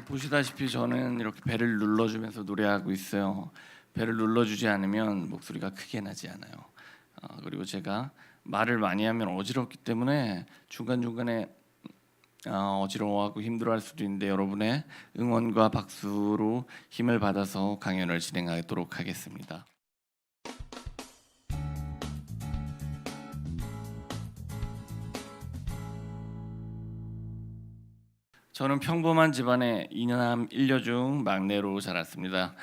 보시다시피 저는 이렇게 배를 눌러주면서 노래하고 있어요. 배를 눌러주지 않으면 목소리가 크게 나지 않아요. 그리고 제가 말을 많이 하면 어지럽기 때문에 중간중간에 어지러워하고 힘들어할 수도 있는데 여러분의 응원과 박수로 힘을 받아서 강연을 진행하도록 하겠습니다. 저는 평범한 집안의 이남 일녀 중 막내로 자랐습니다.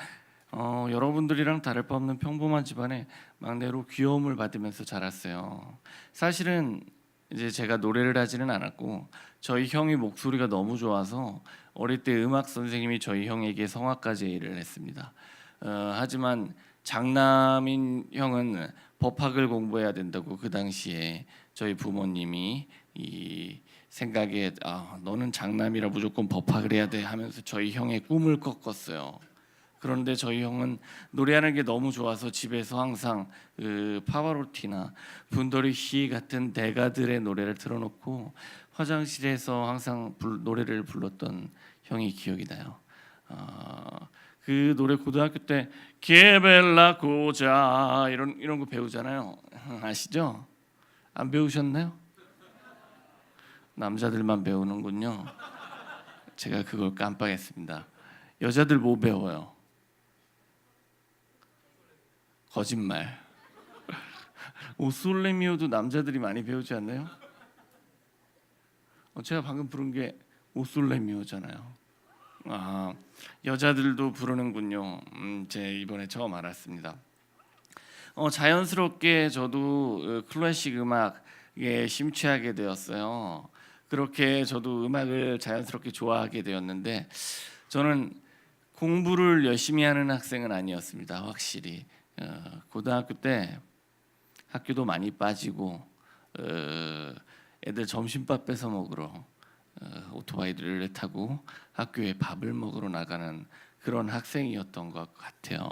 여러분들이랑 다를 바 없는 평범한 집안의 막내로 귀여움을 받으면서 자랐어요. 사실은 이제 제가 노래를 하지는 않았고 저희 형이 목소리가 너무 좋아서 어릴 때 음악 선생님이 저희 형에게 성악과 제의를 했습니다. 하지만 장남인 형은 법학을 공부해야 된다고 그 당시에 저희 부모님이 이 생각에 너는 장남이라 무조건 법학을 해야 돼 하면서 저희 형의 꿈을 꺾었어요. 그런데 저희 형은 노래하는 게 너무 좋아서 집에서 항상 그 파바로티나 분더리 히 같은 대가들의 노래를 틀어놓고 화장실에서 항상 노래를 불렀던 형이 기억이 나요. 그 노래 고등학교 때 게벨라 고자 이런 거 배우잖아요. 아시죠? 안 배우셨나요? 남자들만 배우는군요. 제가 그걸 깜빡했습니다. 여자들 뭐 배워요? 거짓말. 오솔레미오도 남자들이 많이 배우지 않나요? 제가 방금 부른 게 오솔레미오잖아요. 여자들도 부르는군요. 제 이번에 처음 알았습니다. 자연스럽게 저도 클래식 음악에 심취하게 되었어요. 그렇게 저도 음악을 자연스럽게 좋아하게 되었는데 저는 공부를 열심히 하는 학생은 아니었습니다. 확실히 고등학교 때 학교도 많이 빠지고 애들 점심밥 뺏어 먹으러 오토바이를 타고 학교에 밥을 먹으러 나가는 그런 학생이었던 것 같아요.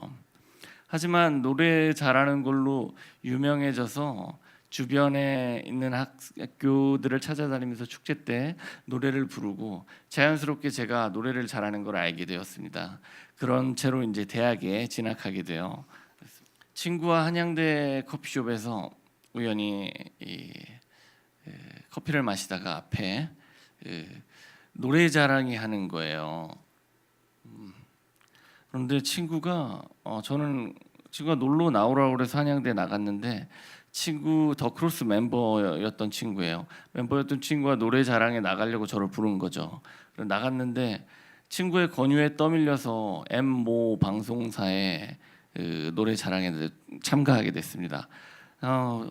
하지만 노래 잘하는 걸로 유명해져서 주변에 있는 학교들을 찾아다니면서 축제 때 노래를 부르고 자연스럽게 제가 노래를 잘하는 걸 알게 되었습니다. 그런 채로 이제 대학에 진학하게 돼요. 친구와 한양대 커피숍에서 우연히 커피를 마시다가 앞에 노래 자랑이 하는 거예요. 그런데 친구가 놀러 나오라고 그래서 한양대 나갔는데 더 크로스 멤버였던 친구예요. 멤버였던 친구가 노래 자랑에 나가려고 저를 부른 거죠. 나갔는데 친구의 권유에 떠밀려서 M모 방송사에 노래 자랑에 참가하게 됐습니다.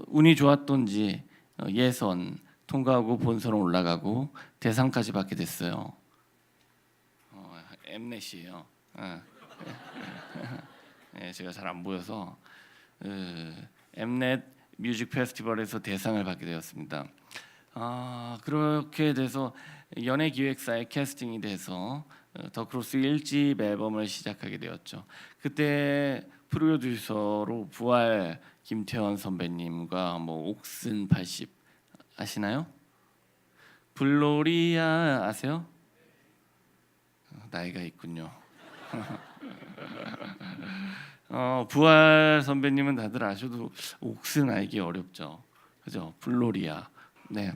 운이 좋았던지 예선 통과하고 본선 올라가고 대상까지 받게 됐어요. 엠넷이에요. 제가 잘 안 보여서 엠넷 뮤직 페스티벌에서 대상을 받게 되었습니다. 그렇게 돼서 연예기획사에 캐스팅이 돼서 더 크로스 1집 앨범을 시작하게 되었죠. 그때 프로듀서로 부활 김태원 선배님과 옥슨 80 아시나요? 블로리아 아세요? 나이가 있군요. 부활 선배님은 다들 아셔도 옥슨 알기 어렵죠. 그죠? 블로리아. 네.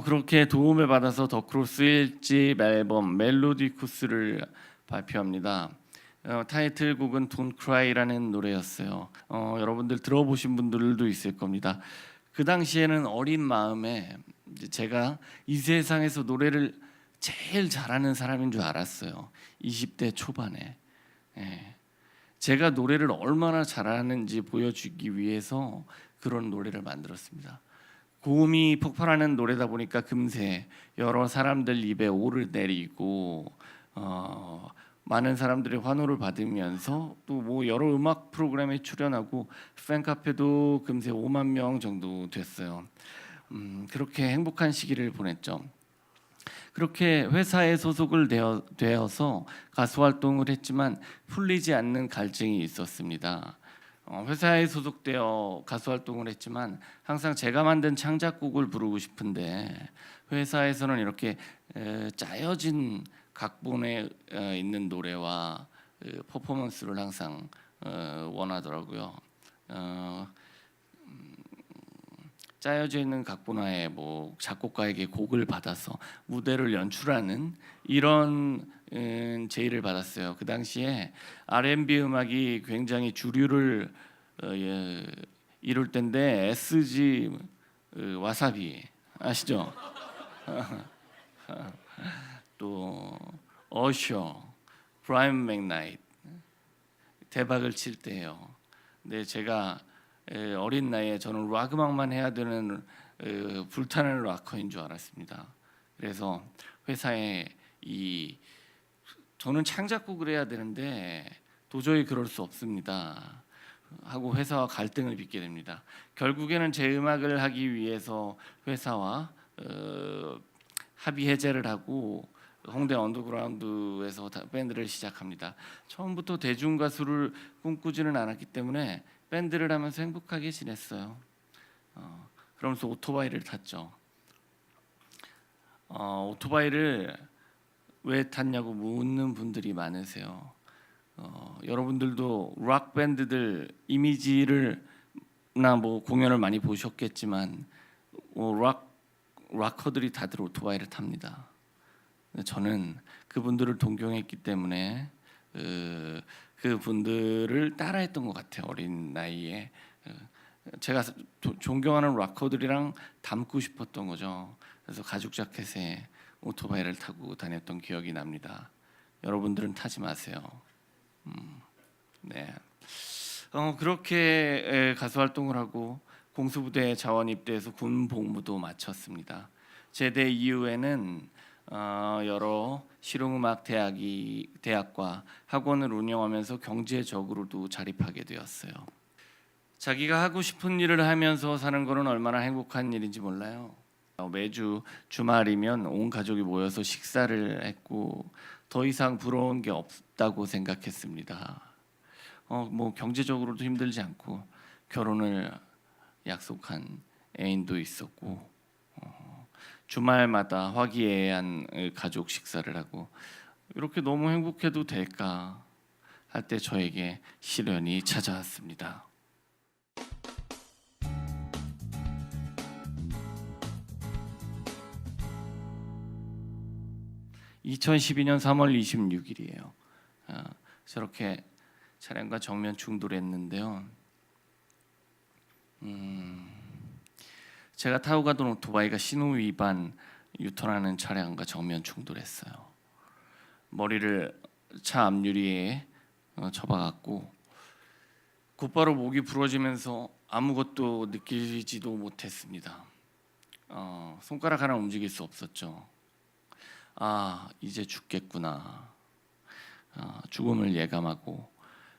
그렇게 도움을 받아서 더 크로스 1집 앨범 멜로디쿠스를 발표합니다. 타이틀곡은 Don't Cry라는 노래였어요. 여러분들 들어보신 분들도 있을 겁니다. 그 당시에는 어린 마음에 제가 이 세상에서 노래를 제일 잘하는 사람인 줄 알았어요. 20대 초반에. 제가 노래를 얼마나 잘하는지 보여주기 위해서 그런 노래를 만들었습니다. 고음이 폭발하는 노래다 보니까 금세 여러 사람들 입에 오르내리고 많은 사람들의 환호를 받으면서 또 여러 음악 프로그램에 출연하고 팬카페도 금세 5만 명 정도 됐어요. 그렇게 행복한 시기를 보냈죠. 그렇게 회사에 소속을 되어서 가수 활동을 했지만 풀리지 않는 갈증이 있었습니다. 회사에 소속되어 가수 활동을 했지만 항상 제가 만든 창작곡을 부르고 싶은데 회사에서는 이렇게 짜여진 각본에 있는 노래와 퍼포먼스를 항상 원하더라고요. 짜여져 있는 각본화에 뭐 작곡가에게 곡을 받아서 무대를 연출하는 이런 제의를 받았어요. 그 당시에 R&B 음악이 굉장히 주류를 이룰 때인데 SG 와사비 아시죠? 또 어셔, 브라이언 맥나이트 대박을 칠 때예요. 근데 제가 어린 나이에 저는 락 음악만 해야 되는 불타는 락커인 줄 알았습니다. 그래서 회사에 저는 창작곡을 해야 되는데 도저히 그럴 수 없습니다 하고 회사와 갈등을 빚게 됩니다. 결국에는 제 음악을 하기 위해서 회사와 합의 해제를 하고 홍대 언더그라운드에서 밴드를 시작합니다. 처음부터 대중 가수를 꿈꾸지는 않았기 때문에 밴드를 하면서 행복하게 지냈어요. 그러면서 오토바이를 탔죠. 오토바이를 왜 탔냐고 묻는 분들이 많으세요. 여러분들도 락 밴드들 이미지를 나 뭐 공연을 많이 보셨겠지만 락커들이 다들 오토바이를 탑니다. 저는 그분들을 동경했기 때문에 그분들을 따라했던 것 같아요. 어린 나이에 제가 존경하는 락커들이랑 닮고 싶었던 거죠. 그래서 가죽 자켓에 오토바이를 타고 다녔던 기억이 납니다. 여러분들은 타지 마세요. 네. 그렇게 가수 활동을 하고 공수부대에 자원 입대해서 군 복무도 마쳤습니다. 제대 이후에는 여러 실용음악 대학과 학원을 운영하면서 경제적으로도 자립하게 되었어요. 자기가 하고 싶은 일을 하면서 사는 것은 얼마나 행복한 일인지 몰라요. 매주 주말이면 온 가족이 모여서 식사를 했고 더 이상 부러운 게 없다고 생각했습니다. 뭐 경제적으로도 힘들지 않고 결혼을 약속한 애인도 있었고 주말마다 화기애애한 가족 식사를 하고 이렇게 너무 행복해도 될까 할 때 저에게 시련이 찾아왔습니다. 2012년 3월 26일이에요. 저렇게 차량과 정면 충돌했는데요. 제가 타고 가던 오토바이가 신호 위반 유턴하는 차량과 정면 충돌했어요. 머리를 차 앞유리에 쳐박았고 곧바로 목이 부러지면서 아무것도 느끼지도 못했습니다. 손가락 하나 움직일 수 없었죠. 이제 죽겠구나. 죽음을 예감하고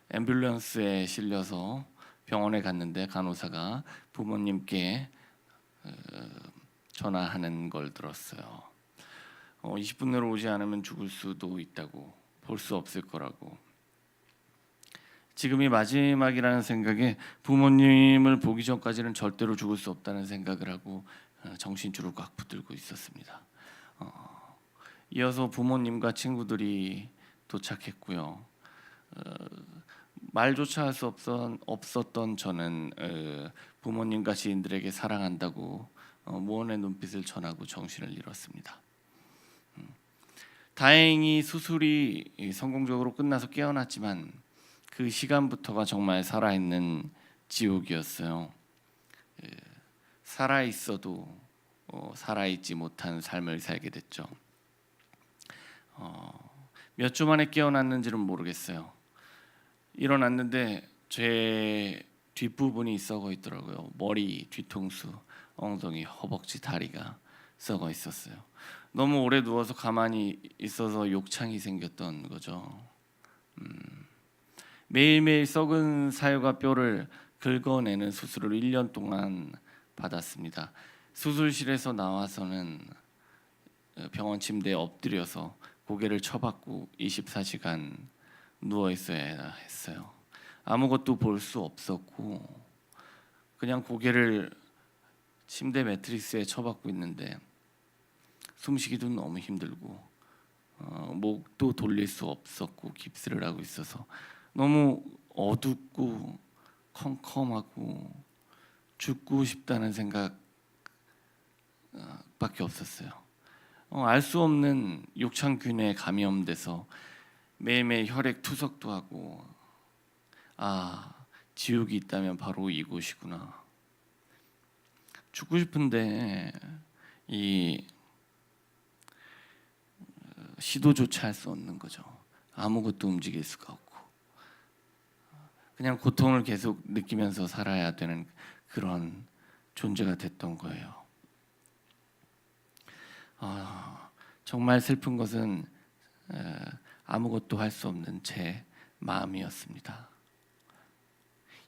앰뷸런스에 실려서 병원에 갔는데 간호사가 부모님께 전화하는 걸 들었어요. 20분 내로 오지 않으면 죽을 수도 있다고, 볼 수 없을 거라고. 지금이 마지막이라는 생각에 부모님을 보기 전까지는 절대로 죽을 수 없다는 생각을 하고 정신줄을 꽉 붙들고 있었습니다. 이어서 부모님과 친구들이 도착했고요. 말조차 할 수 없었던 저는 부모님과 지인들에게 사랑한다고 무언의 눈빛을 전하고 정신을 잃었습니다. 다행히 수술이 성공적으로 끝나서 깨어났지만 그 시간부터가 정말 살아있는 지옥이었어요. 살아있어도 살아있지 못한 삶을 살게 됐죠. 몇 주 만에 깨어났는지는 모르겠어요. 일어났는데 제 뒷부분이 썩어 있더라고요. 머리, 뒤통수, 엉덩이, 허벅지, 다리가 썩어 있었어요. 너무 오래 누워서 가만히 있어서 욕창이 생겼던 거죠. 매일매일 썩은 살과 뼈를 긁어내는 수술을 1년 동안 받았습니다. 수술실에서 나와서는 병원 침대에 엎드려서 고개를 쳐박고 24시간 누워 있어야 했어요. 아무것도 볼 수 없었고 그냥 고개를 침대 매트리스에 쳐박고 있는데 숨쉬기도 너무 힘들고 목도 돌릴 수 없었고 깁스를 하고 있어서 너무 어둡고 컴컴하고 죽고 싶다는 생각밖에 없었어요. 알 수 없는 욕창균에 감염돼서 매일매일 혈액 투석도 하고 지옥이 있다면 바로 이곳이구나. 죽고 싶은데 이 시도조차 할 수 없는 거죠. 아무것도 움직일 수가 없고 그냥 고통을 계속 느끼면서 살아야 되는 그런 존재가 됐던 거예요. 정말 슬픈 것은 아무것도 할 수 없는 제 마음이었습니다.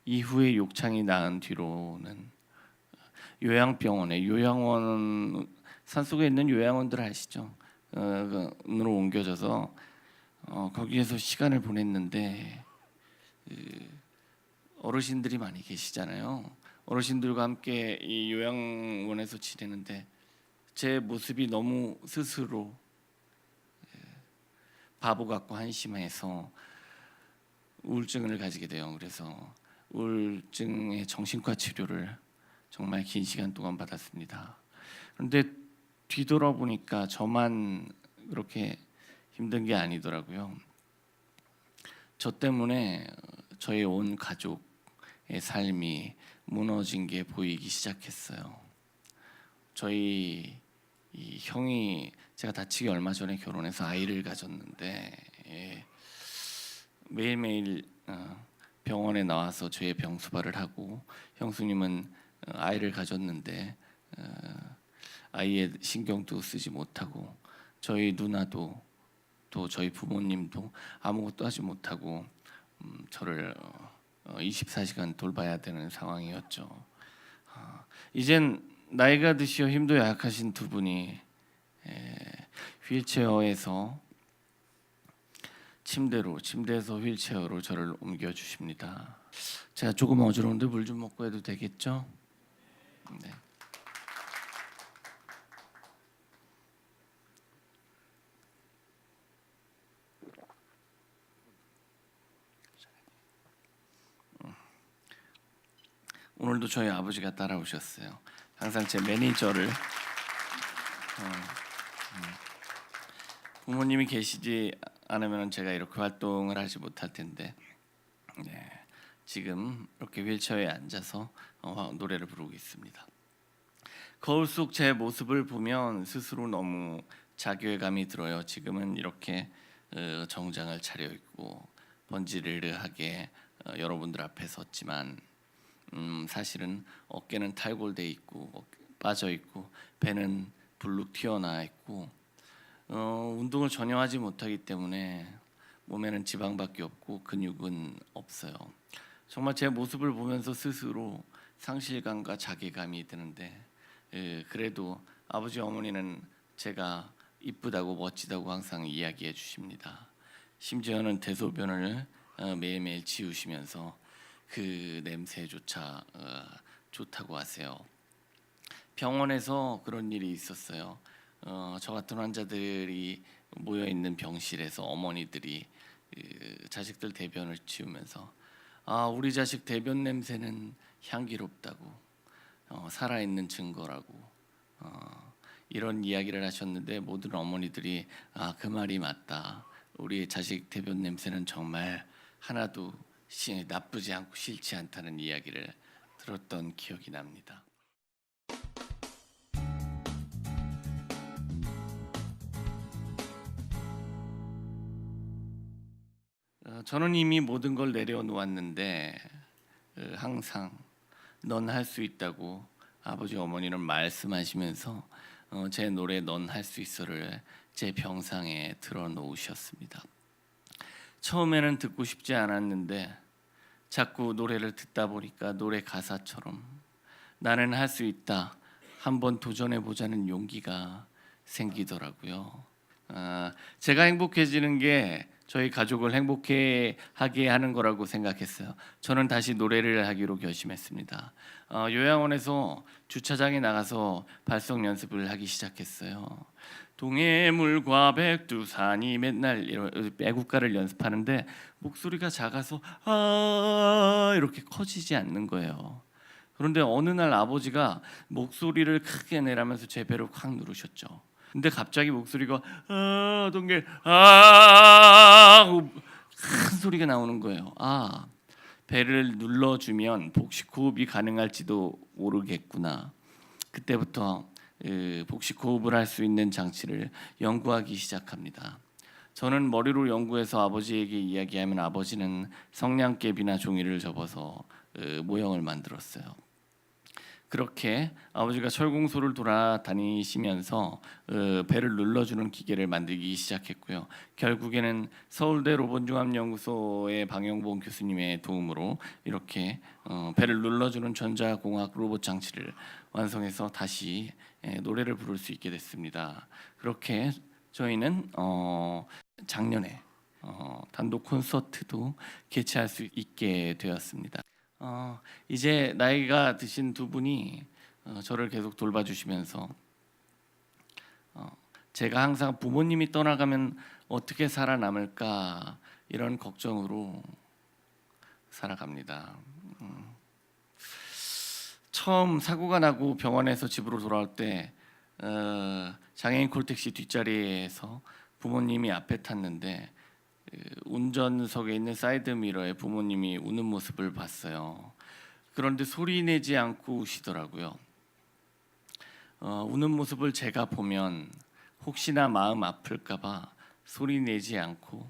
이후에 욕창이 나은 뒤로는 요양병원에 요양원 산속에 있는 요양원들 아시죠? 으로 옮겨져서 거기에서 시간을 보냈는데 어르신들이 많이 계시잖아요. 어르신들과 함께 이 요양원에서 지내는데 제 모습이 너무 스스로 바보 같고 한심해서 우울증을 가지게 돼요. 그래서 우울증의 정신과 치료를 정말 긴 시간 동안 받았습니다. 그런데 뒤돌아보니까 저만 그렇게 힘든 게 아니더라고요. 저 때문에 저희 온 가족의 삶이 무너진 게 보이기 시작했어요. 저희 이 형이 제가 다치기 얼마 전에 결혼해서 아이를 가졌는데 매일매일 병원에 나와서 저의 병수발을 하고 형수님은 아이를 가졌는데 아이의 신경도 쓰지 못하고 저희 누나도 또 저희 부모님도 아무것도 하지 못하고 저를 24시간 돌봐야 되는 상황이었죠. 이젠 나이가 드시어 힘도 약하신 두 분이 휠체어에서 침대에서 휠체어로 저를 옮겨 주십니다. 제가 조금 어지러운데 물 좀 먹고 해도 되겠죠? 네. 오늘도 저희 아버지가 따라오셨어요. 항상 제 매니저를 부모님이 계시지 않으면 제가 이렇게 활동을 하지 못할 텐데 지금 이렇게 휠체어에 앉아서 노래를 부르고 있습니다. 거울 속 제 모습을 보면 스스로 너무 자괴감이 들어요. 지금은 이렇게 정장을 차려입고 번지르르하게 여러분들 앞에 섰지만 사실은 어깨는 탈골돼 있고 빠져 있고 배는 불룩 튀어나와 있고 운동을 전혀 하지 못하기 때문에 몸에는 지방밖에 없고 근육은 없어요. 정말 제 모습을 보면서 스스로 상실감과 자괴감이 드는데 그래도 아버지 어머니는 제가 이쁘다고 멋지다고 항상 이야기해 주십니다. 심지어는 대소변을 매일매일 지우시면서 그 냄새조차 좋다고 하세요. 병원에서 그런 일이 있었어요. 저 같은 환자들이 모여 있는 병실에서 어머니들이 자식들 대변을 치우면서 우리 자식 대변 냄새는 향기롭다고 살아있는 증거라고 이런 이야기를 하셨는데 모든 어머니들이 그 말이 맞다. 우리 자식 대변 냄새는 정말 하나도 나쁘지 않고 싫지 않다는 이야기를 들었던 기억이 납니다. 저는 이미 모든 걸 내려놓았는데 항상 넌 할 수 있다고 아버지 어머니는 말씀하시면서 제 노래 넌 할 수 있어를 제 병상에 들어놓으셨습니다. 처음에는 듣고 싶지 않았는데 자꾸 노래를 듣다 보니까 노래 가사처럼 나는 할 수 있다 한번 도전해 보자는 용기가 생기더라고요. 제가 행복해지는 게 저희 가족을 행복해 하게 하는 거라고 생각했어요. 저는 다시 노래를 하기로 결심했습니다. 요양원에서 주차장에 나가서 발성 연습을 하기 시작했어요. 동해물과 백두산이 맨날 애국가를 연습하는데 목소리가 작아서 이렇게 커지지 않는 거예요. 그런데 어느 날 아버지가 목소리를 크게 내라면서 제 배를 확 누르셨죠. 근데 갑자기 목소리가 동계 큰 소리가 나오는 거예요. 배를 눌러주면 복식 호흡이 가능할지도 모르겠구나. 그때부터 복식 호흡을 할 수 있는 장치를 연구하기 시작합니다. 저는 머리로 연구해서 아버지에게 이야기하면 아버지는 성냥개비나 종이를 접어서 모형을 만들었어요. 그렇게 아버지가 철공소를 돌아다니시면서 배를 눌러주는 기계를 만들기 시작했고요. 결국에는 서울대 로봇융합연구소의 방영봉 교수님의 도움으로 이렇게 배를 눌러주는 전자공학 로봇 장치를 완성해서 다시 노래를 부를 수 있게 됐습니다. 그렇게 저희는 작년에 단독 콘서트도 개최할 수 있게 되었습니다. 이제 나이가 드신 두 분이 저를 계속 돌봐주시면서 제가 항상 부모님이 떠나가면 어떻게 살아남을까 이런 걱정으로 살아갑니다. 처음 사고가 나고 병원에서 집으로 돌아올 때 장애인 콜택시 뒷자리에서 부모님이 앞에 탔는데 운전석에 있는 사이드 미러에 부모님이 우는 모습을 봤어요. 그런데 소리 내지 않고 우시더라고요. 우는 모습을 제가 보면 혹시나 마음 아플까봐 소리 내지 않고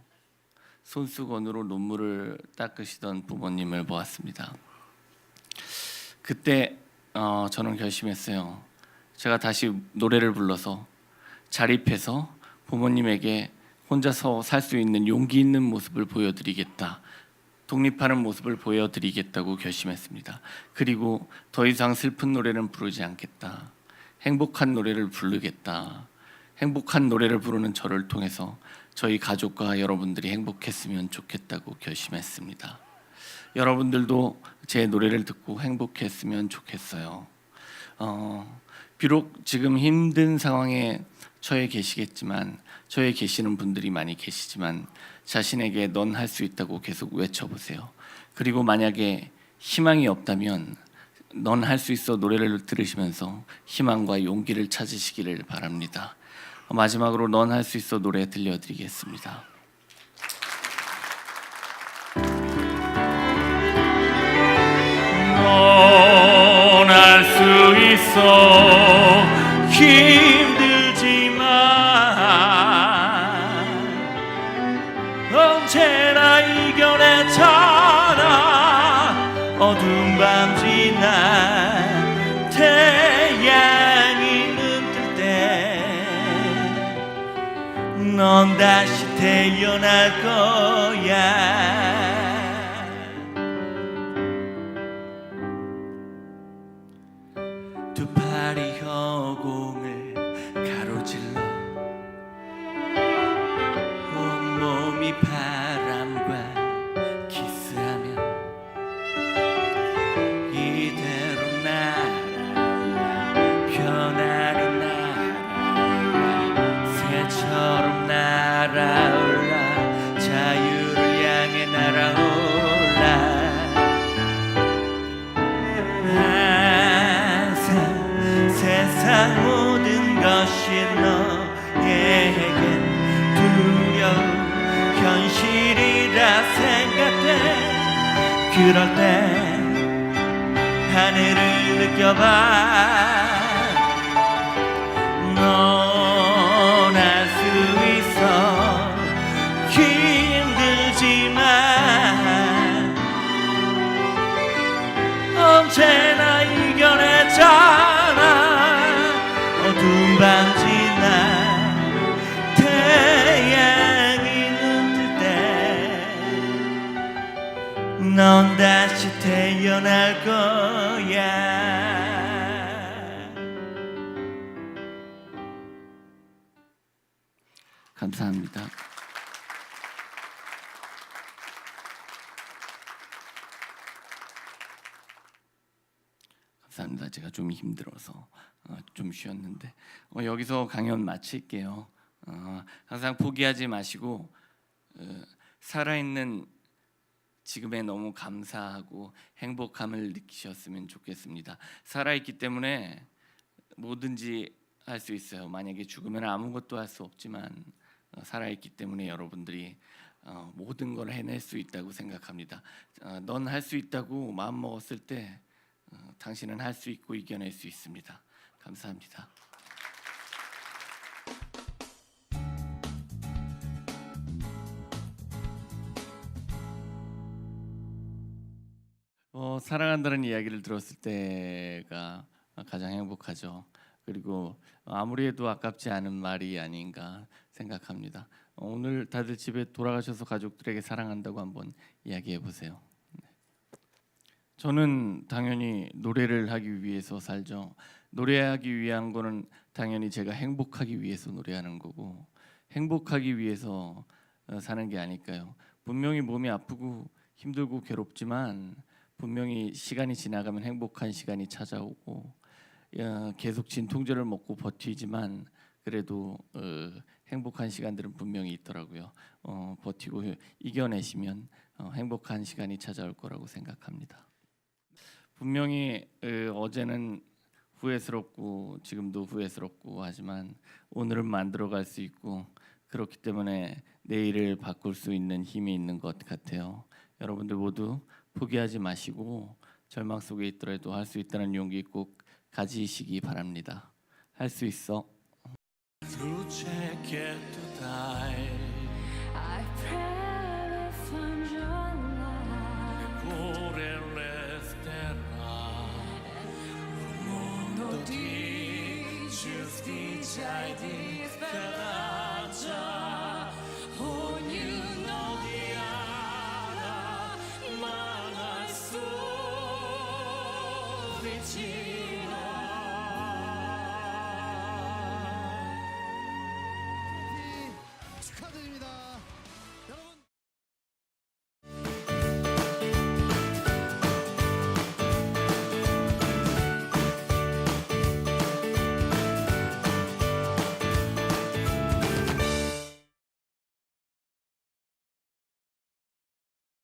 손수건으로 눈물을 닦으시던 부모님을 보았습니다. 그때 저는 결심했어요. 제가 다시 노래를 불러서 자립해서 부모님에게 혼자서 살 수 있는 용기 있는 모습을 보여드리겠다. 독립하는 모습을 보여드리겠다고 결심했습니다. 그리고 더 이상 슬픈 노래는 부르지 않겠다. 행복한 노래를 부르겠다. 행복한 노래를 부르는 저를 통해서 저희 가족과 여러분들이 행복했으면 좋겠다고 결심했습니다. 여러분들도 제 노래를 듣고 행복했으면 좋겠어요. 비록 지금 힘든 상황에 처해 계시겠지만 처해 계시는 분들이 많이 계시지만 자신에게 넌 할 수 있다고 계속 외쳐보세요. 그리고 만약에 희망이 없다면 넌 할 수 있어 노래를 들으시면서 희망과 용기를 찾으시기를 바랍니다. 마지막으로 넌 할 수 있어 노래 들려드리겠습니다. 넌 할 수 있어 힘들지만 언제나 이겨냈잖아. 어두운 밤 지나 태양이 눈뜰 때 넌 다시 태어날 거야. 두 팔이 허공을 가로질러 온몸이 바람과 키스하며 이대로 날아올라 편안히 날아올라 새처럼 날아올라 자유를 향해 날아올라. 세상 모든 것이 너에겐 두려운 현실이라 생각돼. 그럴 때 하늘을 느껴봐. 넌 할 수 있어 힘들지만 언제나 이겨냈잖아. 어두운 밤 지나 태양이 눈뜰 때 넌 다시 태어날 거야. 감사합니다. 제가 좀 힘들어서 좀 쉬었는데 여기서 강연 마칠게요. 항상 포기하지 마시고 살아있는 지금에 너무 감사하고 행복함을 느끼셨으면 좋겠습니다. 살아있기 때문에 뭐든지 할 수 있어요. 만약에 죽으면 아무것도 할 수 없지만 살아있기 때문에 여러분들이 모든 걸 해낼 수 있다고 생각합니다. 넌 할 수 있다고 마음 먹었을 때 당신은 할 수 있고 이겨낼 수 있습니다. 감사합니다. 사랑한다는 이야기를 들었을 때가 가장 행복하죠. 그리고 아무리 해도 아깝지 않은 말이 아닌가 생각합니다. 오늘 다들 집에 돌아가셔서 가족들에게 사랑한다고 한번 이야기해 보세요. 저는 당연히 노래를 하기 위해서 살죠. 노래하기 위한 거는 당연히 제가 행복하기 위해서 노래하는 거고 행복하기 위해서 사는 게 아닐까요? 분명히 몸이 아프고 힘들고 괴롭지만 분명히 시간이 지나가면 행복한 시간이 찾아오고 계속 진통제를 먹고 버티지만 그래도 행복한 시간들은 분명히 있더라고요. 버티고 이겨내시면 행복한 시간이 찾아올 거라고 생각합니다. 분명히 어제는 후회스럽고 지금도 후회스럽고 하지만 오늘은 만들어갈 수 있고 그렇기 때문에 내일을 바꿀 수 있는 힘이 있는 것 같아요. 여러분들 모두 포기하지 마시고 절망 속에 있더라도 할 수 있다는 용기 꼭 가지시기 바랍니다. 할 수 있어. 지